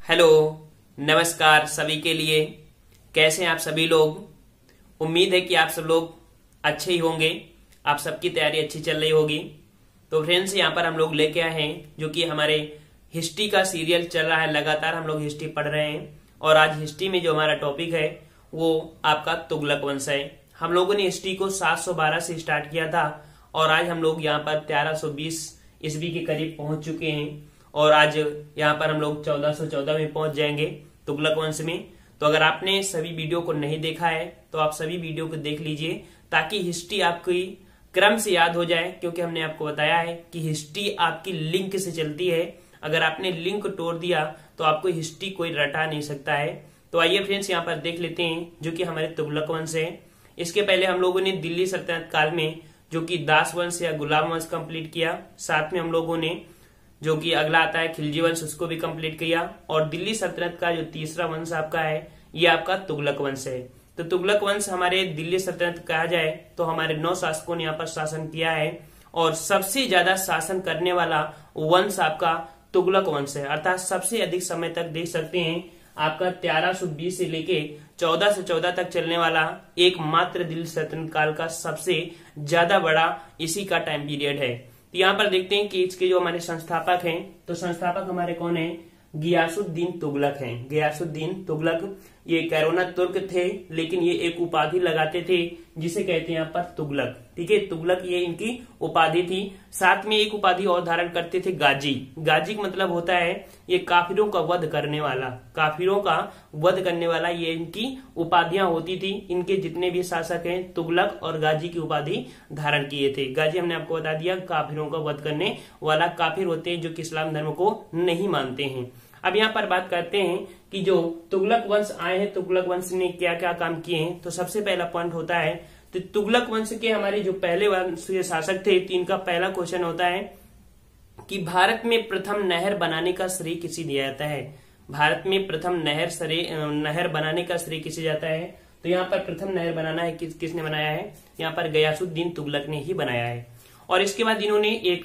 Hello, नमस्कार सभी के लिए। कैसे हैं आप सभी लोग। उम्मीद है कि आप सब लोग अच्छे ही होंगे, आप सबकी तैयारी अच्छी चल रही होगी। तो फ्रेंड्स, यहाँ पर हम लोग लेके आए हैं जो कि हमारे हिस्ट्री का सीरियल चल रहा है। लगातार हम लोग हिस्ट्री पढ़ रहे हैं और आज हिस्ट्री में जो हमारा टॉपिक है वो आपका तुगलक वंश है। हम लोगों ने हिस्ट्री को 712 से स्टार्ट किया था और आज हम लोग यहाँ पर 1320 ईस्वी के करीब पहुंच चुके हैं और आज यहाँ पर हम लोग 1414 में पहुंच जाएंगे तुगलक वंश में। तो अगर आपने सभी वीडियो को नहीं देखा है तो आप सभी वीडियो को देख लीजिए ताकि हिस्ट्री आपकी क्रम से याद हो जाए, क्योंकि हमने आपको बताया है कि हिस्ट्री आपकी लिंक से चलती है। अगर आपने लिंक तोड़ दिया तो आपको हिस्ट्री कोई रटा नहीं सकता है। तो आइए फ्रेंड्स, यहाँ पर देख लेते हैं जो कि हमारे तुगलक वंश है। इसके पहले हम लोगों ने दिल्ली सल्तनत काल में जो कि दास वंश या गुलाम वंश कंप्लीट किया। साथ में हम लोगों ने जो कि अगला आता है खिलजी वंश, उसको भी कंप्लीट किया। और दिल्ली सल्तनत का जो तीसरा वंश आपका है ये आपका तुगलक वंश है। तो तुगलक वंश हमारे दिल्ली सल्तनत कहा जाए तो हमारे 9 शासकों ने यहाँ पर शासन किया है और सबसे ज्यादा शासन करने वाला वंश आपका तुगलक वंश है। अर्थात सबसे अधिक समय तक देख सकते हैं आपका 1320 से लेके 1414 तक चलने वाला एकमात्र दिल्ली सल्तनत काल का सबसे ज्यादा बड़ा इसी का टाइम पीरियड है। तो यहाँ पर देखते हैं कि इसके जो हमारे संस्थापक हैं, तो संस्थापक हमारे कौन है? गियासुद्दीन तुगलक हैं। गियासुद्दीन तुगलक ये कैरोना तुर्क थे, लेकिन ये एक उपाधि लगाते थे जिसे कहते हैं यहाँ पर तुगलक। ठीक है, तुगलक ये इनकी उपाधि थी। साथ में एक उपाधि और धारण करते थे, गाजी। गाजी का मतलब होता है ये काफिरों का वध करने वाला। काफिरों का वध करने वाला ये इनकी उपाधियां होती थी। इनके जितने भी शासक हैं तुगलक और गाजी की उपाधि धारण किए थे। गाजी हमने आपको बता दिया काफिरों का वध करने वाला। काफिर होते हैं जो कि इस्लाम धर्म को नहीं मानते हैं। अब यहाँ पर बात करते हैं कि जो तुगलक वंश आए हैं, तुगलक वंश ने क्या क्या काम किए हैं। तो सबसे पहला पॉइंट होता है तो तुगलक वंश के हमारे जो पहले वंशीय शासक थे, तो इनका पहला क्वेश्चन होता है कि भारत में प्रथम नहर बनाने का श्रेय किसे दिया जाता है। भारत में प्रथम नहर बनाने का श्रेय किसे जाता है। तो यहाँ पर प्रथम नहर बनाना है किसने बनाया है? यहाँ पर गयासुद्दीन तुगलक ने ही बनाया है। और इसके बाद इन्होंने एक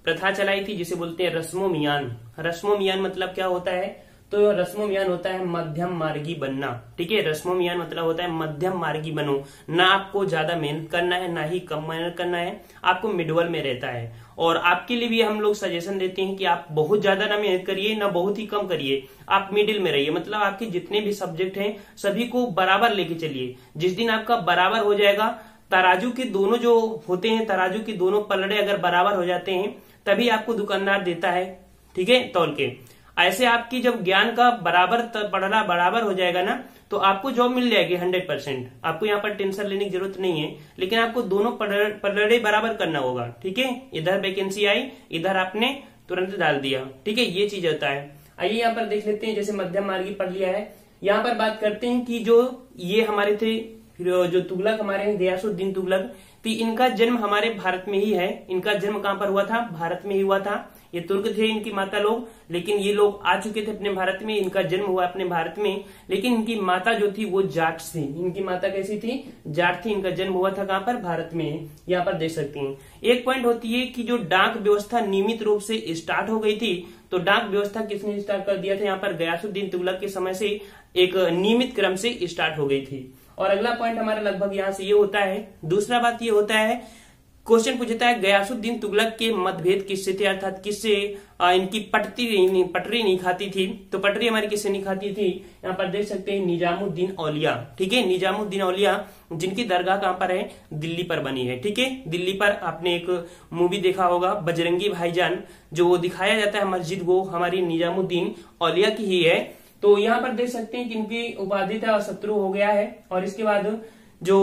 प्रथा चलाई थी जिसे बोलते हैं रस्मो मियान। रस्मो मियान मतलब क्या होता है? तो रस्मो मियान होता है मध्यम मार्गी बनना। ठीक है, रस्मो मियान मतलब होता है मध्यम मार्गी बनो। ना आपको ज्यादा मेहनत करना है, ना ही कम मेहनत करना है, आपको मिडवल में रहता है। और आपके लिए भी हम लोग सजेशन देते हैं कि आप बहुत ज्यादा ना मेहनत करिए, ना बहुत ही कम करिए, आप मिडिल में रहिए। मतलब आपके जितने भी सब्जेक्ट हैं सभी को बराबर लेके चलिए। जिस दिन आपका बराबर हो जाएगा, तराजू के दोनों जो होते हैं, तराजू के दोनों पलड़े अगर बराबर हो जाते हैं तभी आपको दुकानदार देता है। ठीक है, तौल के। ऐसे आपकी जब ज्ञान का पलड़ा बराबर हो जाएगा ना, तो आपको जॉब मिल जाएगी 100%। आपको यहाँ पर टेंशन लेने की जरूरत नहीं है, लेकिन आपको दोनों पलड़े बराबर करना होगा। ठीक है, इधर वैकेंसी आई, इधर आपने तुरंत डाल दिया। ठीक है, ये चीज होता है। आइए यहाँ पर देख लेते हैं, जैसे मध्यम मार्गी पढ़ लिया है। यहाँ पर बात करते हैं कि जो ये हमारे थे जो तुगलक हमारे हैं गयासुद्दीन तुगलक, तो इनका जन्म हमारे भारत में ही है। इनका जन्म कहाँ पर हुआ था? भारत में ही हुआ था। ये तुर्क थे इनकी माता लोग, लेकिन ये लोग आ चुके थे अपने भारत में। इनका जन्म हुआ अपने भारत में, लेकिन इनकी माता जो थी वो जाट थी। इनकी माता कैसी थी? जाट थी। इनका जन्म हुआ था कहाँ पर? भारत में। यहाँ पर देख सकते हैं। एक पॉइंट होती है कि जो डाक व्यवस्था नियमित रूप से स्टार्ट हो गई थी, तो डाक व्यवस्था किसने स्टार्ट कर दिया था? यहाँ पर गयासुद्दीन तुगलक के समय से एक नियमित क्रम से स्टार्ट हो गई थी। और अगला पॉइंट हमारा लगभग यहाँ से ये होता है। दूसरा बात ये होता है, क्वेश्चन पूछता है गयासुद्दीन तुगलक के मतभेद किससे थे, अर्थात किससे इनकी पटरी नहीं खाती थी। तो पटरी हमारी किससे नहीं खाती थी? यहाँ पर देख सकते हैं निजामुद्दीन औलिया। ठीक है, निजामुद्दीन औलिया, जिनकी दरगाह कहाँ पर है? दिल्ली पर बनी है। ठीक है, दिल्ली पर आपने एक मूवी देखा होगा बजरंगी भाईजान, जो वो दिखाया जाता है मस्जिद, वो हमारी निजामुद्दीन औलिया की ही है। तो यहाँ पर देख सकते हैं कि इनकी उपाधि था शत्रु हो गया है। और इसके बाद जो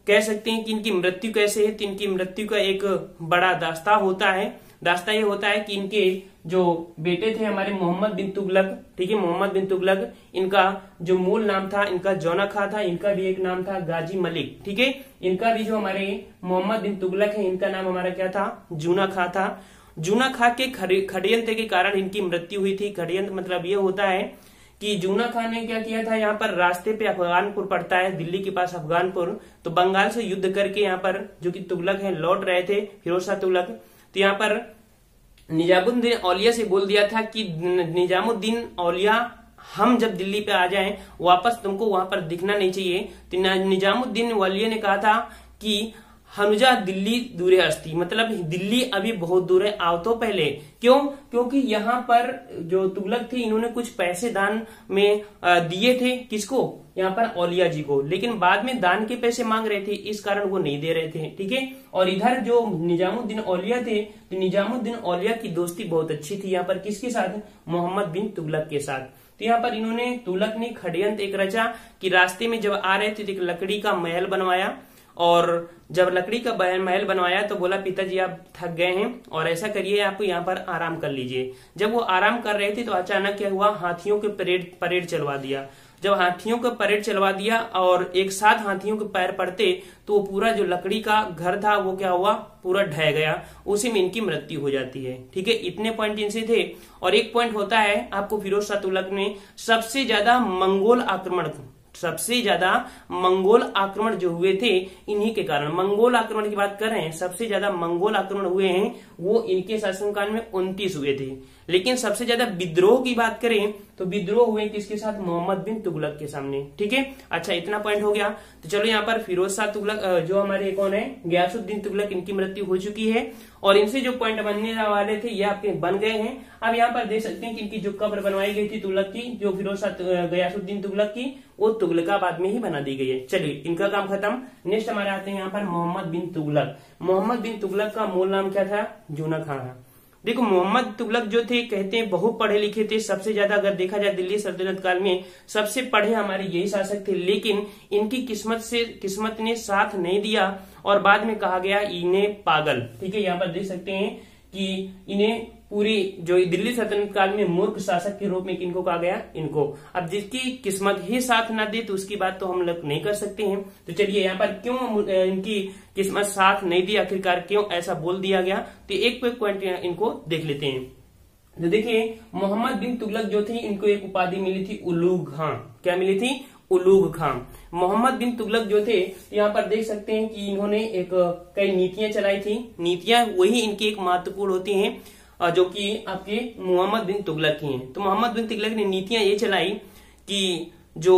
कह सकते हैं कि इनकी मृत्यु कैसे है, तो इनकी मृत्यु का एक बड़ा दास्ता होता है। दास्ता ये होता है कि इनके जो बेटे थे हमारे मोहम्मद बिन तुगलक, ठीक है, मोहम्मद बिन तुगलक, इनका जो मूल नाम था इनका जौना खां था। इनका भी एक नाम था गाजी मलिक। ठीक है, इनका भी जो हमारे मोहम्मद बिन तुगलक है, इनका नाम हमारा क्या था? जूना खां था। जूना खां के षड्यंत्र के कारण इनकी मृत्यु हुई थी। षड्यंत्र मतलब ये होता है कि जूना खान ने क्या किया था, यहाँ पर रास्ते पे अफगानपुर पड़ता है, दिल्ली के पास अफगानपुर, तो बंगाल से युद्ध करके यहाँ पर जो कि तुगलक हैं लौट रहे थे, फिरोज शाह तुगलक। तो यहाँ पर निजामुद्दीन औलिया से बोल दिया था कि निजामुद्दीन औलिया हम जब दिल्ली पे आ जाएं वापस तुमको वहां पर दिखना नहीं चाहिए। तो निजामुद्दीन औलिया ने कहा था कि हनुजा दिल्ली दूरे अस्ती, मतलब दिल्ली अभी बहुत दूर है, आओ तो पहले। क्यों? क्योंकि यहाँ पर जो तुगलक थे इन्होंने कुछ पैसे दान में दिए थे, किसको? यहाँ पर औलिया जी को, लेकिन बाद में दान के पैसे मांग रहे थे, इस कारण वो नहीं दे रहे थे। ठीक है। और इधर जो निजामुद्दीन औलिया थे, तो निजामुद्दीन औलिया की दोस्ती बहुत अच्छी थी यहाँ पर किसके साथ? मोहम्मद बिन तुगलक के साथ। तो यहाँ पर इन्होंने, तुगलक ने षड्यंत्र एक रचा कि रास्ते में जब आ रहे थे तो एक लकड़ी का महल बनवाया, और जब लकड़ी का महल बनवाया तो बोला पिताजी आप थक गए हैं और ऐसा करिए आप यहाँ पर आराम कर लीजिए। जब वो आराम कर रहे थे तो अचानक क्या हुआ, हाथियों के परेड चलवा दिया। जब हाथियों का परेड चलवा दिया और एक साथ हाथियों के पैर पड़ते तो वो पूरा जो लकड़ी का घर था वो क्या हुआ, पूरा ढह गया, उसी में इनकी मृत्यु हो जाती है। ठीक है, इतने पॉइंट इनसे थे। और एक पॉइंट होता है आपको, फिरोज शाह तुगलक ने सबसे ज्यादा मंगोल आक्रमण जो हुए थे इन्हीं के कारण, मंगोल आक्रमण की बात कर रहे हैं, सबसे ज्यादा मंगोल आक्रमण हुए हैं वो इनके शासनकाल में 29 हुए थे। लेकिन सबसे ज्यादा विद्रोह की बात करें तो विद्रोह हुए किसके साथ? मोहम्मद बिन तुगलक के सामने। ठीक है, अच्छा इतना पॉइंट हो गया। तो चलो यहाँ पर फिरोज शाह तुगलक जो हमारे कौन है, गयासुद्दीन तुगलक, इनकी मृत्यु हो चुकी है और इनसे जो पॉइंट बनने वाले थे ये आपके बन गए हैं। अब यहाँ पर देख सकते हैं कि इनकी जो कब्र बनवाई गई थी तुगलक की, जो फिरोज शाह गयासुद्दीन तुगलक की, वो तुगलकाबाद में ही बना दी गई है। चलिए इनका काम खत्म। नेक्स्ट हमारे आते हैं यहाँ पर मोहम्मद बिन तुगलक। मोहम्मद बिन तुगलक का मूल नाम क्या था? जूना खान। देखो मोहम्मद तुगलक जो थे कहते हैं बहुत पढ़े लिखे थे, सबसे ज्यादा अगर देखा जाए दिल्ली सल्तनत काल में सबसे पढ़े हमारे यही शासक थे, लेकिन इनकी किस्मत ने साथ नहीं दिया और बाद में कहा गया इन्हें पागल। ठीक है, यहाँ पर देख सकते हैं कि इन्हें पूरी जो दिल्ली सल्तनत काल में मूर्ख शासक के रूप में किनको कहा गया? इनको। अब जिसकी किस्मत ही साथ ना दे तो उसकी बात तो हम लोग नहीं कर सकते हैं। तो चलिए यहाँ पर क्यों इनकी किस्मत साथ नहीं दी, आखिरकार क्यों ऐसा बोल दिया गया, तो एक पॉइंट इनको देख लेते हैं। तो देखिए मोहम्मद बिन तुगलक जो थे इनको एक उपाधि मिली थी उलूग खां। क्या मिली थी? उलूग खां। मोहम्मद बिन तुगलक जो थे यहाँ पर देख सकते हैं कि इन्होंने एक कई नीतियां चलाई थी। नीतियां वही इनकी एक महत्वपूर्ण होती हैं जो कि आपके मोहम्मद बिन तुगलक की हैं। तो मोहम्मद बिन तुगलक ने नीतियां ये चलाई कि जो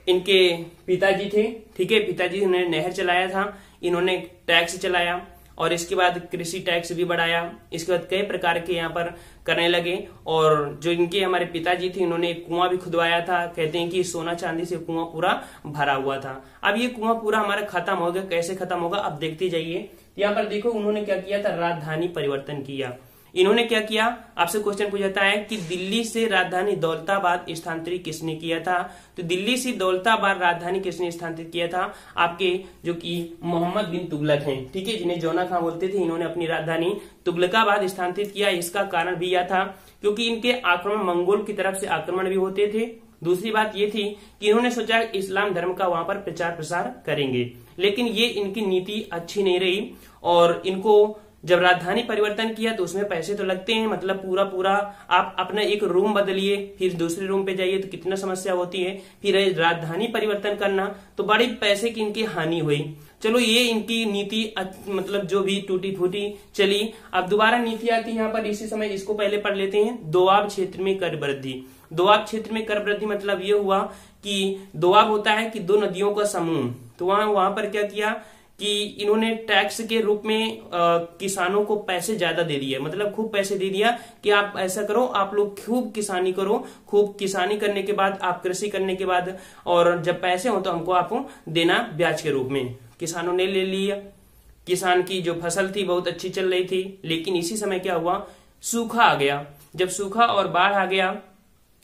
इनके पिताजी थे, ठीक है, पिताजी ने नहर चलाया था, इन्होंने टैक्स चलाया और इसके बाद कृषि टैक्स भी बढ़ाया। इसके बाद कई प्रकार के यहाँ पर करने लगे और जो इनके हमारे पिताजी थे इन्होंने एक कुआं भी खुदवाया था। कहते हैं कि सोना चांदी से कुआं पूरा भरा हुआ था। अब ये कुआं पूरा हमारा खत्म हो गया। कैसे खत्म होगा अब देखते जाइए। यहाँ पर देखो उन्होंने क्या किया था, राजधानी परिवर्तन किया। इन्होंने क्या किया, आपसे क्वेश्चन पूछा जाता है कि दिल्ली से राजधानी दौलताबाद स्थानांतरित किसने किया था? तो दिल्ली से दौलताबाद राजधानी किसने स्थानांतरित किया था? आपके जो कि मोहम्मद बिन तुगलक हैं, ठीक है, जिन्हें जौना खां बोलते थे, इन्होंने अपनी राजधानी तुगलकाबाद स्थानांतरित किया। इसका कारण भी यह था क्योंकि इनके आक्रमण मंगोल की तरफ से आक्रमण भी होते थे। दूसरी बात ये थी कि इन्होंने सोचा इस्लाम धर्म का वहां पर प्रचार प्रसार करेंगे, लेकिन ये इनकी नीति अच्छी नहीं रही और इनको जब राजधानी परिवर्तन किया तो उसमें पैसे तो लगते हैं, मतलब पूरा आप अपना एक रूम बदलिए फिर दूसरे रूम पे जाइए तो कितना समस्या होती है, फिर राजधानी परिवर्तन करना तो बड़ी पैसे की इनकी हानि हुई। चलो ये इनकी नीति मतलब जो भी टूटी फूटी चली। अब दोबारा नीति आती है यहाँ पर इसी समय, इसको पहले पढ़ लेते हैं। दोआब क्षेत्र में कर वृद्धि। दोआब क्षेत्र में कर वृद्धि मतलब ये हुआ कि दोआब होता है कि दो नदियों का समूह, तो वहां पर क्या किया कि इन्होंने टैक्स के रूप में किसानों को पैसे ज्यादा दे दिए, मतलब खूब पैसे दे दिया कि आप ऐसा करो, आप लोग खूब किसानी करो, खूब किसानी करने के बाद आप कृषि करने के बाद और जब पैसे हो तो हमको आपको देना ब्याज के रूप में। किसानों ने ले लिया। किसान की जो फसल थी बहुत अच्छी चल रही थी, लेकिन इसी समय क्या हुआ, सूखा आ गया। जब सूखा और बाढ़ आ गया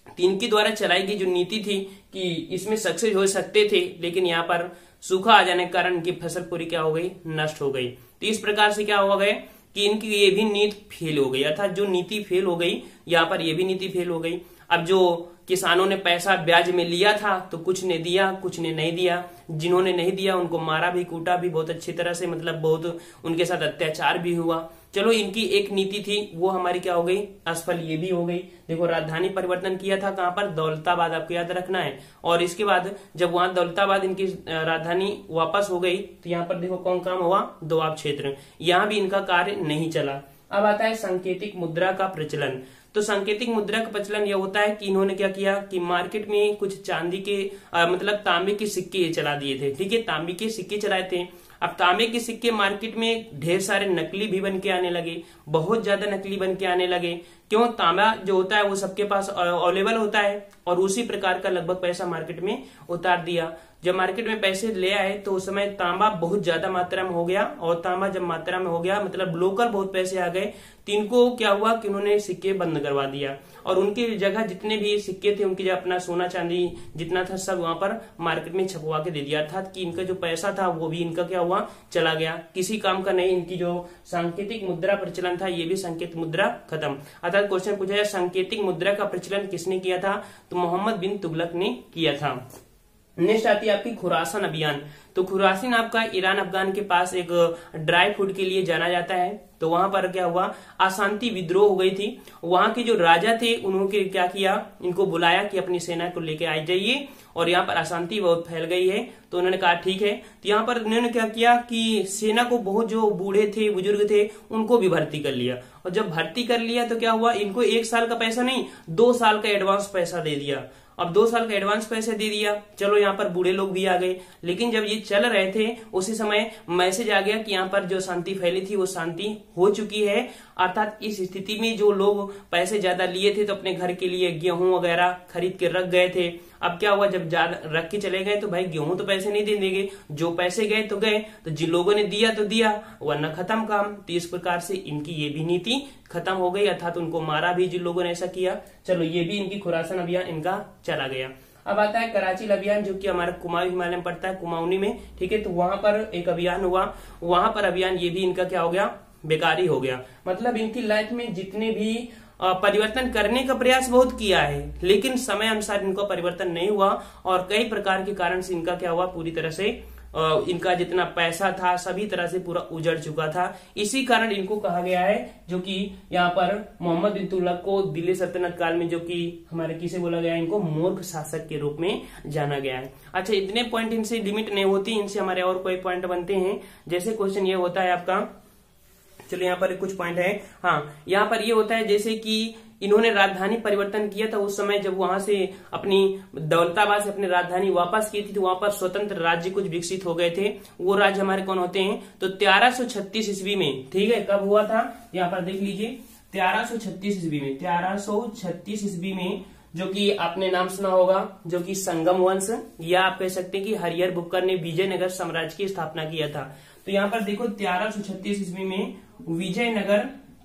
तो इनके द्वारा चलाई गई जो नीति थी कि इसमें सक्सेस हो सकते थे, लेकिन यहाँ पर सूखा आ जाने के कारण इनकी फसल पूरी क्या हो गई, नष्ट हो गई। तो इस प्रकार से क्या हो गए कि इनकी ये भी नीति फेल हो गई, अर्थात जो नीति फेल हो गई यहाँ पर ये भी नीति फेल हो गई। अब जो किसानों ने पैसा ब्याज में लिया था तो कुछ ने दिया, कुछ ने नहीं दिया। जिन्होंने नहीं दिया उनको मारा भी, कूटा भी बहुत अच्छी तरह से, मतलब बहुत उनके साथ अत्याचार भी हुआ। चलो इनकी एक नीति थी वो हमारी क्या हो गई, असफल ये भी हो गई। देखो राजधानी परिवर्तन किया था कहां पर, दौलताबाद, आपको याद रखना है। और इसके बाद जब वहां दौलताबाद इनकी राजधानी वापस हो गई तो यहाँ पर देखो कौन काम हुआ, दोआब क्षेत्र, यहाँ भी इनका कार्य नहीं चला। अब आता है सांकेतिक मुद्रा का प्रचलन। तो सांकेतिक मुद्रा का प्रचलन यह होता है कि इन्होंने क्या किया कि मार्केट में कुछ चांदी के मतलब तांबे के सिक्के चला दिए थे। ठीक है, तांबे के सिक्के चलाए थे। अब तांबे के सिक्के मार्केट में ढेर सारे नकली भी बन के आने लगे, बहुत ज्यादा नकली बन के आने लगे। क्यों? तांबा जो होता है वो सबके पास अवेलेबल होता है और उसी प्रकार का लगभग पैसा मार्केट में उतार दिया। जब मार्केट में पैसे ले आए तो उस समय तांबा बहुत ज्यादा मात्रा में हो गया, और तांबा जब मात्रा में हो गया मतलब लोकल बहुत पैसे आ गए, तो इनको क्या हुआ कि उन्होंने सिक्के बंद करवा दिया और उनकी जगह जितने भी सिक्के थे उनकी अपना सोना चांदी जितना था सब वहां पर मार्केट में छपवा के दे दिया। अर्थात कि इनका जो पैसा था वो भी इनका क्या हुआ, चला गया, किसी काम का नहीं। इनकी जो सांकेतिक मुद्रा प्रचलन था ये भी सांकेतिक मुद्रा खत्म। अर्थात क्वेश्चन पूछा जाए सांकेतिक मुद्रा का प्रचलन किसने किया था, तो मोहम्मद बिन तुगलक ने किया था। नेक्स्ट आती है आपकी खुरासान अभियान। तो खुरासान आपका ईरान अफगान के पास एक ड्राई फ्रूट के लिए जाना जाता है। तो वहां पर क्या हुआ, अशांति विद्रोह हो गई थी। वहां के जो राजा थे उन्होंने क्या किया, इनको बुलाया कि अपनी सेना को लेके आ जाइए और यहाँ पर अशांति बहुत फैल गई है। तो उन्होंने कहा ठीक है। तो यहाँ पर उन्होंने क्या किया कि सेना को बहुत जो बूढ़े थे बुजुर्ग थे उनको भी भर्ती कर लिया, और जब भर्ती कर लिया तो क्या हुआ, इनको 1 साल का पैसा नहीं 2 साल का एडवांस पैसा दे दिया। अब 2 साल का एडवांस पैसे दे दिया, चलो यहाँ पर बूढ़े लोग भी आ गए। लेकिन जब ये चल रहे थे उसी समय मैसेज आ गया कि यहाँ पर जो शांति फैली थी वो शांति हो चुकी है। अर्थात इस स्थिति में जो लोग पैसे ज्यादा लिए थे तो अपने घर के लिए गेहूं वगैरह खरीद के रख गए थे। अब क्या हुआ, जब ज्यादा रख के चले गए तो भाई गेहूं तो पैसे नहीं दे देंगे, जो पैसे गए तो गए, तो जिन लोगों ने दिया तो दिया वरना खत्म काम। तो इस प्रकार से इनकी ये भी नीति खत्म हो गई, अर्थात उनको मारा भी जिन लोगों ने ऐसा किया। चलो ये भी इनकी खुरासान अभियान इनका चला गया। अब आता है कराची अभियान, जो कि हमारा कुमाऊं हिमालय में पड़ता है, कुमाऊनी में। ठीक है, तो वहां पर एक अभियान हुआ, वहां पर अभियान ये भी इनका क्या हो गया, बेकारी हो गया। मतलब इनकी लाइफ में जितने भी परिवर्तन करने का प्रयास बहुत किया है लेकिन समय अनुसार इनको परिवर्तन नहीं हुआ, और कई प्रकार के कारण से इनका क्या हुआ, पूरी तरह से इनका जितना पैसा था सभी तरह से पूरा उजड़ चुका था। इसी कारण इनको कहा गया है, जो कि यहाँ पर मोहम्मद बिन तुगलक को दिल्ली सल्तनत काल में, जो कि हमारे किसे बोला गया है, इनको मूर्ख शासक के रूप में जाना गया है। अच्छा, इतने पॉइंट इनसे लिमिट नहीं होती, इनसे हमारे और कोई पॉइंट बनते हैं। जैसे क्वेश्चन ये होता है आपका, चलिए यहाँ पर कुछ पॉइंट है। हाँ, यहाँ पर ये होता है जैसे कि इन्होंने राजधानी परिवर्तन किया था उस समय, जब वहां से अपनी दौलताबाद से अपनी राजधानी वापस की थी तो वहां पर स्वतंत्र राज्य कुछ विकसित हो गए थे। वो राज्य हमारे कौन होते हैं, तो 1336 ईस्वी में। ठीक है, कब हुआ था, यहाँ पर देख लीजिए 1336 ईस्वी में। 1336 ईस्वी में, जो कि आपने नाम सुना होगा, जो कि संगम वंश, या आप कह सकते हैं कि हरिहर बुक्कर ने विजयनगर साम्राज्य की स्थापना किया था। तो यहाँ पर देखो 1336 ईस्वी में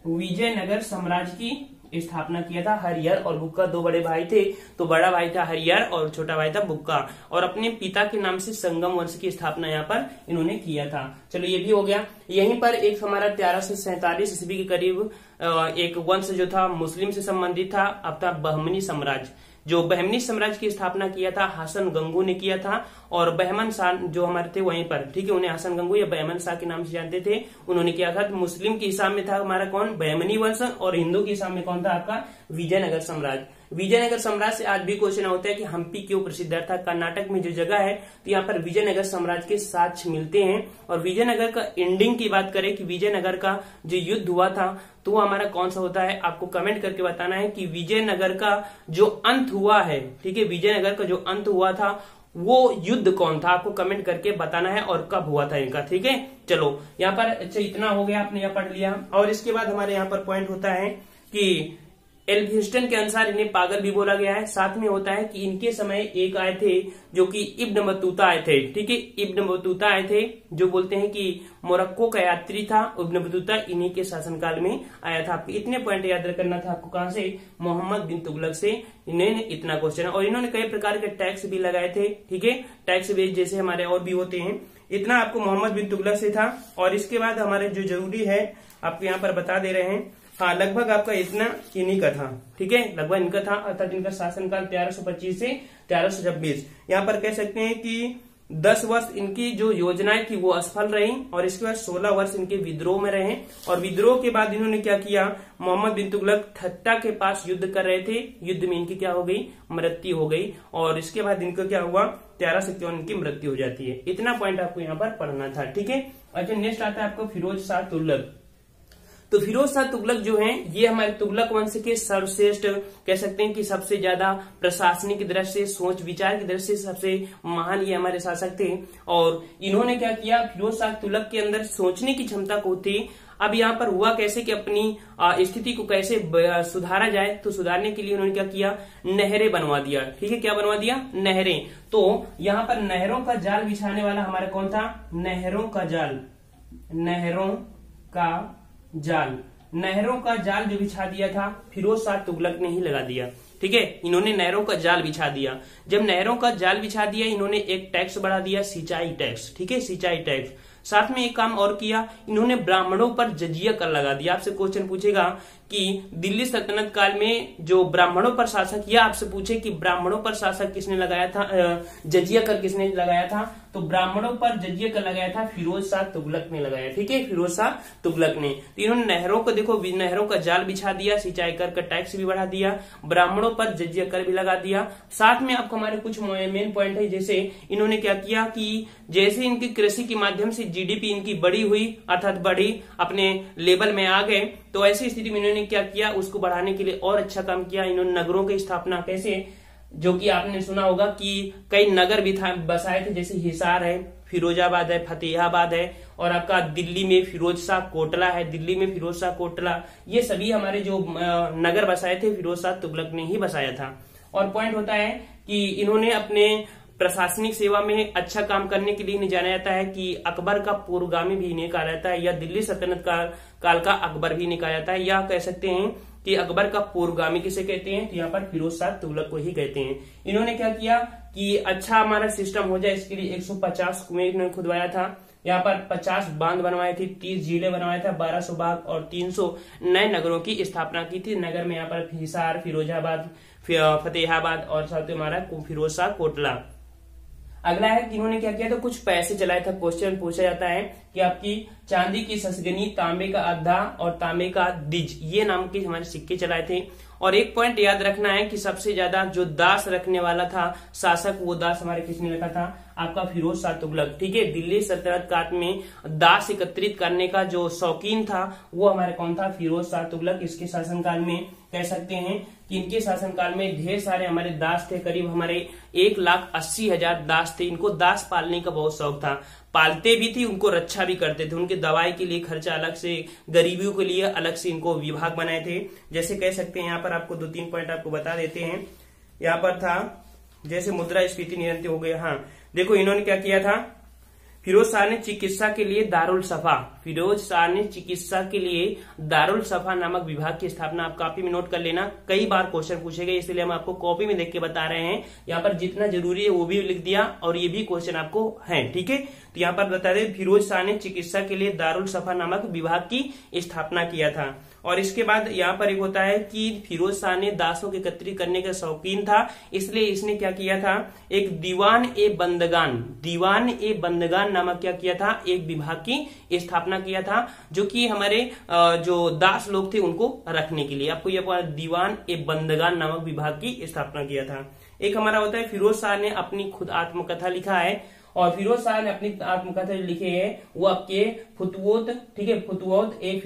विजयनगर साम्राज्य की स्थापना किया था। हरिहर और बुक्का 2 बड़े भाई थे, तो बड़ा भाई था हरिहर और छोटा भाई था बुक्का, और अपने पिता के नाम से संगम वंश की स्थापना यहाँ पर इन्होंने किया था। चलो ये भी हो गया। यहीं पर एक हमारा 1347 ईस्वी के करीब एक वंश जो था मुस्लिम से संबंधित था, अब था बहमनी साम्राज्य। जो बहमनी साम्राज्य की स्थापना किया था हसन गंगू ने किया था, और बहमन शाह जो हमारे थे वहीं पर, ठीक है, उन्हें हसन गंगू या बहमन शाह के नाम से जानते थे, उन्होंने किया था। तो मुस्लिम के हिसाब में था हमारा कौन, बहमनी वंश, और हिंदू के हिसाब में कौन था आपका, विजयनगर साम्राज्य। विजयनगर साम्राज्य से आज भी क्वेश्चन होता है कि हम्पी क्यों प्रसिद्ध था, कर्नाटक में जो जगह है, तो यहाँ पर विजयनगर साम्राज्य के साक्ष्य मिलते हैं। और विजयनगर का एंडिंग की बात करें कि विजयनगर का जो युद्ध हुआ था तो वो हमारा कौन सा होता है, आपको कमेंट करके बताना है कि विजयनगर का जो अंत हुआ है, ठीक है, विजयनगर का जो अंत हुआ था वो युद्ध कौन था, आपको कमेंट करके बताना है और कब हुआ था इनका। ठीक है, चलो यहाँ पर अच्छा इतना हो गया, आपने यहाँ पढ़ लिया। और इसके बाद हमारे यहाँ पर पॉइंट होता है कि एल्फिंस्टन के अनुसार इन्हें पागल भी बोला गया है। साथ में होता है कि इनके समय एक आए थे जो कि इब्न बतूता आए थे। ठीक है, इब्न बतूता आए थे, जो बोलते हैं कि मोरक्को का यात्री था इब्न बतूता, इन्हीं के शासनकाल में आया था। आपको इतने पॉइंट याद करना था आपको, कहां से, मोहम्मद बिन तुगलक से इन्हें इतना क्वेश्चन। और इन्होंने कई प्रकार के टैक्स भी लगाए थे। ठीक है, टैक्स बेस जैसे हमारे और भी होते हैं। इतना आपको मोहम्मद बिन तुगलक से था। और इसके बाद हमारे जो जरूरी है आपको यहाँ पर बता दे रहे हैं, हाँ, लगभग आपका इतना इन्हीं का था। ठीक है, लगभग इनका था, अर्थात इनका शासनकाल 1325 से 1326। यहाँ पर कह सकते हैं कि 10 वर्ष इनकी जो योजनाएं थी वो असफल रही, और इसके बाद 16 वर्ष इनके विद्रोह में रहे। और विद्रोह के बाद इन्होंने क्या किया, मोहम्मद बिन तुगलक ठट्टा के पास युद्ध कर रहे थे, युद्ध में इनकी क्या हो गई, मृत्यु हो गई। और इसके बाद इनको क्या हुआ, 1351 इनकी मृत्यु हो जाती है। इतना पॉइंट आपको यहाँ पर पढ़ना था। ठीक है, अच्छा नेक्स्ट आता है आपको फिरोज शाह तुगलक। तो फिरोज शाह तुगलक जो हैं ये हमारे तुगलक वंश के सर्वश्रेष्ठ कह सकते हैं कि सबसे ज्यादा प्रशासनिक दृष्टि से, सोच विचार की दृष्टि से सबसे महान ये हमारे शासक थे। और इन्होंने क्या किया, फिरोज शाह तुगलक के अंदर सोचने की क्षमता को थी। अब यहाँ पर हुआ कैसे कि अपनी स्थिति को कैसे सुधारा जाए, तो सुधारने के लिए उन्होंने क्या किया, नहरें बनवा दिया। ठीक है, क्या बनवा दिया, नहरें। तो यहाँ पर नहरों का जाल बिछाने वाला हमारा कौन था, नहरों का जाल, नहरों का जाल, नहरों का जाल जो बिछा दिया था फिरोज शाह तुगलक ने ही लगा दिया। ठीक है, इन्होंने नहरों का जाल बिछा दिया। जब नहरों का जाल बिछा दिया, इन्होंने एक टैक्स बढ़ा दिया, सिंचाई टैक्स। ठीक है, सिंचाई टैक्स। साथ में एक काम और किया, इन्होंने ब्राह्मणों पर जजिया कर लगा दिया। आपसे क्वेश्चन पूछेगा कि दिल्ली सल्तनत काल में जो ब्राह्मणों पर शासक, या आपसे पूछे कि ब्राह्मणों पर शासक किसने लगाया था, जजिया कर किसने लगाया था, तो ब्राह्मणों पर जजिया कर लगाया था फिरोज शाह तुगलक ने लगाया। ठीक है, फिरोज शाह तुगलक ने। तो इन्होंने नहरों को देखो, नहरों का जाल बिछा दिया, सिंचाई कर का टैक्स भी बढ़ा दिया, ब्राह्मणों पर जजिया कर भी लगा दिया। साथ में आपको हमारे कुछ मेन पॉइंट है, जैसे इन्होंने क्या किया कि जैसे इनकी कृषि के माध्यम से जीडीपी इनकी बड़ी हुई, अर्थात बढ़ी, अपने लेवल में आ गए, तो ऐसी स्थिति में इन्होंने क्या किया, उसको बढ़ाने के लिए और अच्छा काम किया। इन्होंने नगरों की स्थापना कैसे, जो कि आपने सुना होगा कि कई नगर भी बसाए थे, जैसे हिसार है, फिरोजाबाद है, फतेहाबाद है, और आपका दिल्ली में फिरोज शाह कोटला है, दिल्ली में फिरोज शाह कोटला, ये सभी हमारे जो नगर बसाए थे फिरोज शाह तुगलक ने ही बसाया था। और पॉइंट होता है कि इन्होंने अपने प्रशासनिक सेवा में अच्छा काम करने के लिए इन्हें जाना जाता है कि अकबर का पूर्वगामी भी इन्हें कहा जाता है, या दिल्ली सल्तनत काल का अकबर भी इन्हें कहा जाता है, या कह सकते हैं कि अकबर का पूर्वगामी किसे कहते हैं, तो यहाँ पर फिरोज शाह तुगलक को ही कहते हैं। इन्होंने क्या किया कि अच्छा हमारा सिस्टम हो जाए, इसके लिए 150 कुएं इन्होंने खुदवाया था। यहाँ पर 50 बांध बनवाए थे, 30 झीलें बनवाए थे, 1200 बाग और 300 नए नगरों की स्थापना की थी। नगर में यहाँ पर हिसार, फिरोजाबाद, फतेहाबाद और साथ हमारा फिरोज शाह कोटला। अगला है कि इन्होंने क्या किया, तो कुछ पैसे चलाए था। क्वेश्चन पूछा जाता है कि आपकी चांदी की ससगनी, तांबे का अद्धा और तांबे का दिज, ये नाम के हमारे सिक्के चलाए थे। और एक पॉइंट याद रखना है कि सबसे ज्यादा जो दास रखने वाला था शासक, वो दास हमारे किसने रखा था, आपका फिरोज शाह तुगलक। ठीक है, दिल्ली सल्तनत काल में दास एकत्रित करने का जो शौकीन था वो हमारे कौन था, फिरोज शाह तुगलक। इसके शासनकाल में कह सकते हैं कि इनके शासनकाल में ढेर सारे हमारे दास थे, करीब हमारे 1,80,000 दास थे। इनको दास पालने का बहुत शौक था, पालते भी थी, उनको रक्षा भी करते थे, उनके दवाई के लिए खर्चा अलग से, गरीबियों के लिए अलग से इनको विभाग बनाए थे। जैसे कह सकते हैं, यहाँ पर आपको 2-3 पॉइंट आपको बता देते हैं। यहाँ पर था जैसे मुद्रास्फीति नियंत्रित हो गया। हाँ देखो, इन्होंने क्या किया था, फिरोज शाह ने चिकित्सा के लिए दारुल सफा, फिरोज शाह ने चिकित्सा के लिए दारुल सफा नामक विभाग की स्थापना, आप कॉपी में नोट कर लेना, कई बार क्वेश्चन पूछे गए, इसलिए हम आपको कॉपी में देख के बता रहे हैं। यहाँ पर जितना जरूरी है वो भी लिख दिया, और ये भी क्वेश्चन आपको है। ठीक है, तो यहाँ पर बता दें, फिरोज शाह ने चिकित्सा के लिए दारुल सफा नामक विभाग की स्थापना किया था। और इसके बाद यहाँ पर एक होता है कि फिरोज शाह ने दासों के एकत्रित करने का शौकीन था, इसलिए इसने क्या किया था, एक दीवान ए बंदगान नामक क्या किया था, एक विभाग की स्थापना किया था, जो कि हमारे जो दास लोग थे उनको रखने के लिए। आपको यह दीवान ए बंदगान नामक विभाग की स्थापना किया था। एक हमारा होता है, फिरोज शाह ने अपनी खुद आत्मकथा लिखा है, और फिरोज शाह ने अपनी आत्मकथा लिखे है वो आपके फुतवोत, ठीक है, फुतवोत ए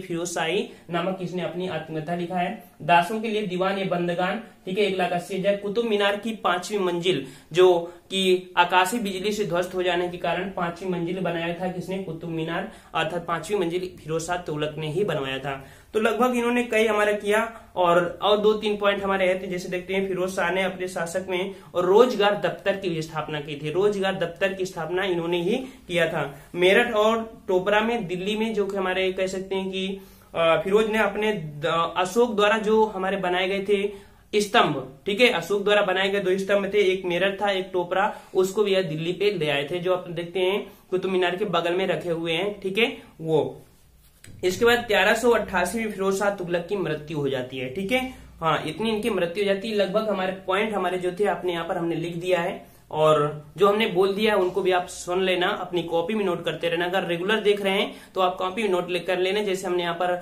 फिरोज शाही नामक इसने अपनी आत्मकथा लिखा है। दासों के लिए दीवान ए बंदगान, ठीक है, 1,80,000। कुतुब मीनार की 5वीं मंजिल, जो कि आकाशीय बिजली से ध्वस्त हो जाने के कारण 5वीं मंजिल बनाया था किसने, कुतुब मीनार, अर्थात 5वीं मंजिल फिरोज शाह तुगलक ने ही बनवाया था। तो लगभग इन्होंने कई हमारा किया। और 2-3 पॉइंट हमारे रहते, जैसे देखते हैं, फिरोज शाह ने अपने शासक में रोजगार दफ्तर की स्थापना की थी, रोजगार दफ्तर की स्थापना इन्होंने ही किया था। मेरठ और टोपरा में, दिल्ली में, जो कि हमारे कह सकते हैं कि फिरोज ने अपने अशोक द्वारा जो हमारे बनाए गए थे स्तंभ, ठीक है, अशोक द्वारा बनाए गए 2 स्तंभ थे, एक मेरठ था, एक टोपरा, उसको भी यह दिल्ली पे ले आए थे, जो आप देखते हैं कुतुब मीनार के बगल में रखे हुए हैं। ठीक है, वो इसके बाद 1388 में फिरोज शाह तुगलक की मृत्यु हो जाती है। ठीक है, हाँ, इतनी इनकी मृत्यु हो जाती है। लगभग हमारे पॉइंट हमारे जो थे आपने यहाँ पर हमने लिख दिया है, और जो हमने बोल दिया है उनको भी आप सुन लेना, अपनी कॉपी में नोट करते रहना। अगर रेगुलर देख रहे हैं तो आप कॉपी में नोट कर लेना, जैसे हमने यहाँ पर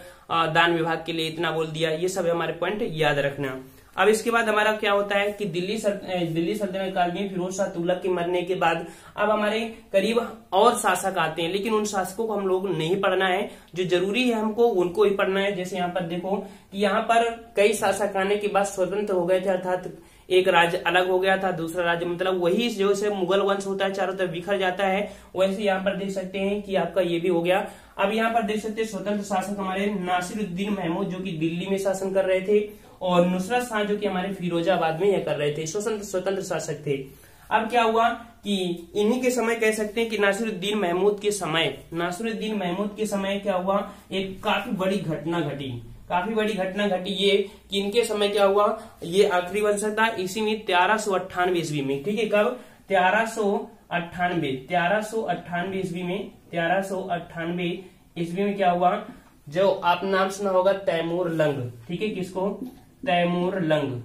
दान विभाग के लिए इतना बोल दिया, ये सब हमारे पॉइंट याद रखना। अब इसके बाद हमारा क्या होता है कि दिल्ली सल्तनत काल में फिरोज शाह तुगलक के मरने के बाद अब हमारे करीब और शासक आते हैं, लेकिन उन शासकों को हम लोग नहीं पढ़ना है, जो जरूरी है हमको उनको ही पढ़ना है। जैसे यहाँ पर देखो कि यहाँ पर कई शासक आने के बाद स्वतंत्र हो गए थे, अर्थात एक राज्य अलग हो गया था, दूसरा राज्य मतलब वही जो से मुगल वंश होता है चारों तरफ बिखर जाता है, वैसे यहाँ पर देख सकते हैं कि आपका ये भी हो गया। अब यहाँ पर देख सकते हैं स्वतंत्र शासक हमारे नासिरुद्दीन महमूद जो कि दिल्ली में शासन कर रहे थे, और नुसरत शाह जो कि हमारे फिरोजाबाद में यह कर रहे थे, स्वतंत्र शासक थे। अब क्या हुआ कि इन्हीं के समय कह सकते हैं कि नासिरुद्दीन महमूद के समय क्या हुआ, एक काफी बड़ी घटना घटी ये कि इनके समय क्या हुआ, ये आखिरी वंश था इसी में 1398 ईस्वी में, ठीक है, कब 1398 ईस्वी में क्या हुआ, जो आप नाम सुना होगा तैमूर लंग, ठीक है, किसको, तैमूर लंग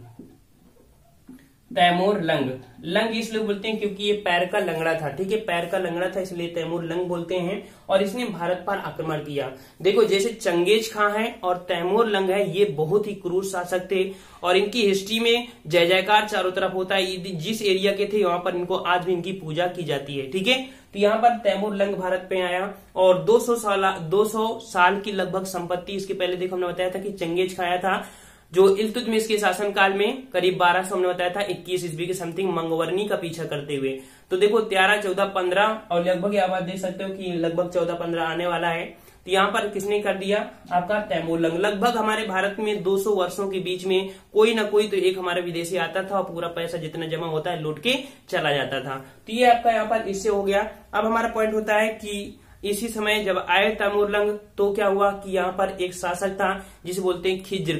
इसलिए बोलते हैं क्योंकि ये पैर का लंगड़ा था, ठीक है, पैर का लंगड़ा था इसलिए तैमूर लंग बोलते हैं, और इसने भारत पर आक्रमण किया। देखो जैसे चंगेज खां है और तैमूर लंग है, ये बहुत ही क्रूर शासक थे, और इनकी हिस्ट्री में जय जयकार चारों तरफ होता है, जिस एरिया के थे वहां पर इनको आज भी इनकी पूजा की जाती है, ठीक है। तो यहाँ पर तैमूर लंग भारत पे आया और 200 साल की लगभग संपत्ति, इसके पहले देखो हमने बताया था कि चंगेज खाया था, जो इल्तुतमिश के शासनकाल में करीब 1200 हमने बताया था 21 ईस्वी के समथिंग मंगवर्नी का पीछा करते हुए। तो देखो 13, 14, 15 और लगभग आप देख सकते हो कि लगभग 14, 15 आने वाला है। तो यहाँ पर किसने कर दिया, आपका तैमूर लंग। लगभग हमारे भारत में 200 वर्षों के बीच में कोई ना कोई तो एक हमारा विदेशी आता था और पूरा पैसा जितना जमा होता है लूट के चला जाता था। तो ये आपका यहाँ पर इससे हो गया। अब हमारा पॉइंट होता है कि इसी समय जब आए तैमूर लंग तो क्या हुआ कि यहाँ पर एक शासक था जिसे बोलते हैं खिज्र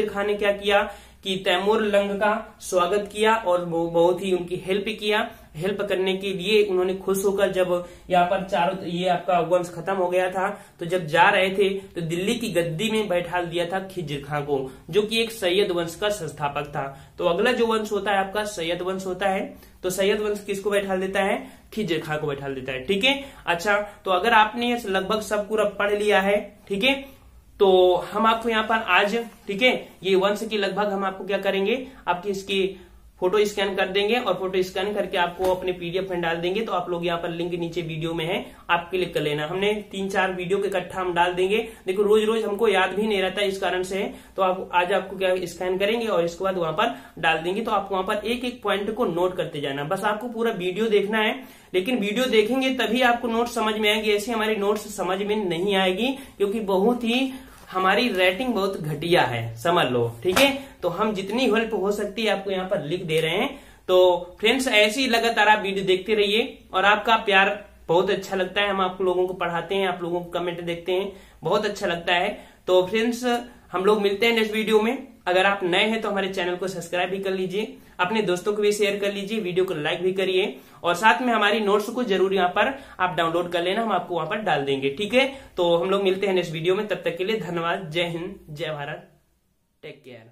खां ने क्या किया कि तैमूर लंग का स्वागत किया और बहुत ही उनकी हेल्प करने के लिए उन्होंने खुश होकर, जब यहाँ पर ये आपका वंश खत्म हो गया था तो जब जा रहे थे तो दिल्ली की गद्दी में बैठा दिया था खिज्र खां को, जो कि एक सैयद वंश का संस्थापक था। तो अगला जो वंश होता है आपका सैयद वंश होता है, तो सैयद वंश किसको बैठा देता है, खिज्र खां को बैठा देता है, ठीक है। अच्छा, तो अगर आपने लगभग सब पूरा पढ़ लिया है, ठीक है, तो हम आपको यहाँ पर आज, ठीक है, ये वंश की लगभग हम आपको क्या करेंगे, आपकी इसकी फोटो स्कैन कर देंगे और फोटो स्कैन करके आपको अपने पीडीएफ में डाल देंगे। तो आप लोग यहाँ पर लिंक नीचे वीडियो में है, आप क्लिक कर लेना। हमने 3-4 वीडियो के इकट्ठा हम डाल देंगे। देखो रोज हमको याद भी नहीं रहता, इस कारण से तो आप आज आपको क्या स्कैन करेंगे और इसके बाद वहां पर डाल देंगे। तो आपको वहां पर एक एक पॉइंट को नोट करते जाना, बस आपको पूरा वीडियो देखना है। लेकिन वीडियो देखेंगे तभी आपको नोट समझ में आएगी, ऐसे हमारी नोट्स समझ में नहीं आएगी क्योंकि बहुत ही हमारी रेटिंग बहुत घटिया है, समझ लो, ठीक है। तो हम जितनी हेल्प हो सकती है आपको यहाँ पर लिख दे रहे हैं। तो फ्रेंड्स ऐसे ही लगातार आप वीडियो देखते रहिए और आपका प्यार बहुत अच्छा लगता है, हम आप लोगों को पढ़ाते हैं, आप लोगों को कमेंट देखते हैं, बहुत अच्छा लगता है। तो फ्रेंड्स हम लोग मिलते हैं नेक्स्ट वीडियो में। अगर आप नए हैं तो हमारे चैनल को सब्सक्राइब भी कर लीजिए, अपने दोस्तों को भी शेयर कर लीजिए, वीडियो को लाइक भी करिए और साथ में हमारी नोट्स को जरूर यहाँ पर आप डाउनलोड कर लेना, हम आपको वहां पर डाल देंगे, ठीक है। तो हम लोग मिलते हैं नेक्स्ट वीडियो में, तब तक के लिए धन्यवाद। जय हिंद, जय भारत, टेक केयर।